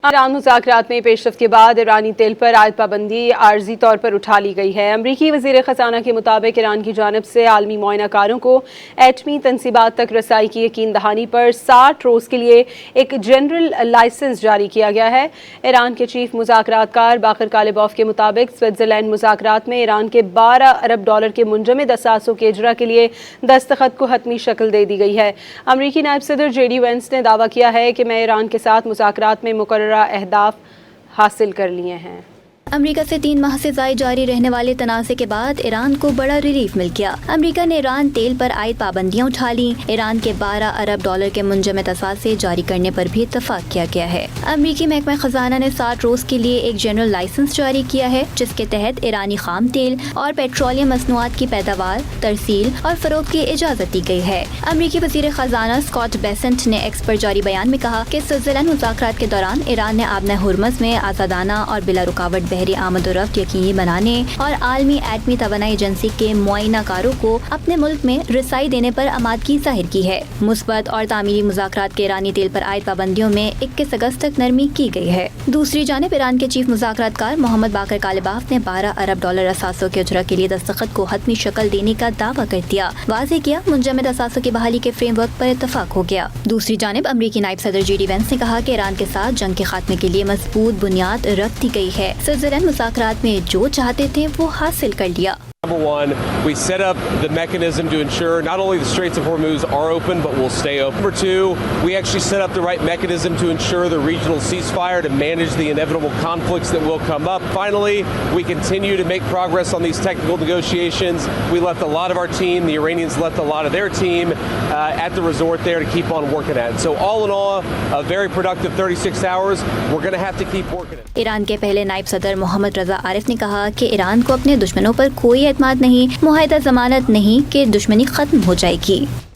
ایران مذاکرات میں پیش رفت کے بعد ایرانی تیل پر عائد پابندی عارضی طور پر اٹھا لی گئی ہے۔ امریکی وزیر خزانہ کے مطابق ایران کی جانب سے عالمی معائنہ کاروں کو ایٹمی تنصیبات تک رسائی کی یقین دہانی پر 60 روز کے لیے ایک جنرل لائسنس جاری کیا گیا ہے۔ ایران کے چیف مذاکرات کار باقر کالباف کے مطابق سوئٹزرلینڈ مذاکرات میں ایران کے $12 ارب کے منجمد اثاثوں کے اجرا کے لیے دستخط کو حتمی شکل دے دی گئی ہے۔ امریکی نائب صدر جے ڈی وینس نے دعویٰ کیا ہے کہ میں ایران کے ساتھ مذاکرات میں مقررہ اہداف حاصل کر لیے ہیں۔ امریکہ سے 3 ماہ سے زائد جاری رہنے والے تنازع کے بعد ایران کو بڑا ریلیف مل گیا۔ امریکہ نے ایران تیل پر عائد پابندیاں اٹھا لیں۔ ایران کے $12 ارب کے منجمد اثاثے جاری کرنے پر بھی اتفاق کیا گیا ہے۔ امریکی محکمہ خزانہ نے 60 روز کے لیے ایک جنرل لائسنس جاری کیا ہے، جس کے تحت ایرانی خام تیل اور پیٹرولیم مصنوعات کی پیداوار، ترسیل اور فروخت کی اجازت دی گئی ہے۔ امریکی وزیر خزانہ اسکاٹ بیسنٹ نے ایکس پر جاری بیان میں کہا کہ سوئٹزرلینڈ مذاکرات کے دوران ایران نے آبنہ ہرمز میں آزادانہ اور بلا رکاوٹ بحری آمد و رفت یقینی بنانے اور عالمی ایٹمی توانائی ایجنسی کے معائنہ کاروں کو اپنے ملک میں رسائی دینے پر آمادگی ظاہر کی ہے۔ مثبت اور تعمیری مذاکرات کے ایرانی تیل پر عائد پابندیوں میں 21 اگست تک نرمی کی گئی ہے۔ دوسری جانب ایران کے چیف مذاکرات کار محمد باقر کالباف نے $12 ارب اثاثوں کے اجرا کے لیے دستخط کو حتمی شکل دینے کا دعویٰ کر دیا۔ واضح کیا منجمد اثاثوں کی بحالی کے فریم ورک پر اتفاق ہو گیا۔ دوسری جانب امریکی نائب صدر جے ڈی وینس نے کہا کہ ایران کے ساتھ جنگ کے خاتمے کے لیے مضبوط بنیاد رکھ دی گئی ہے۔ سوئٹزرلینڈ مذاکرات میں جو چاہتے تھے وہ حاصل کر لیا۔ Number one, we set up the mechanism to ensure not only the Straits of Hormuz are open, but will stay open. Number two, we actually set up the right mechanism to ensure the regional ceasefire to manage the inevitable conflicts that will come up. Finally, we continue to make progress on these technical negotiations. We left a lot of our team, the Iranians left a lot of their team at the resort there to keep on working at it. So all in all, a very productive 36 hours. We're going to have to keep working it. Iran کے پہلے نائب صدر محمد رضا عارف نے کہا کہ ایران کو اپنے دشمنوں پر کوئی اعتماد نہیں، معاہدہ ضمانت نہیں کہ دشمنی ختم ہو جائے گی۔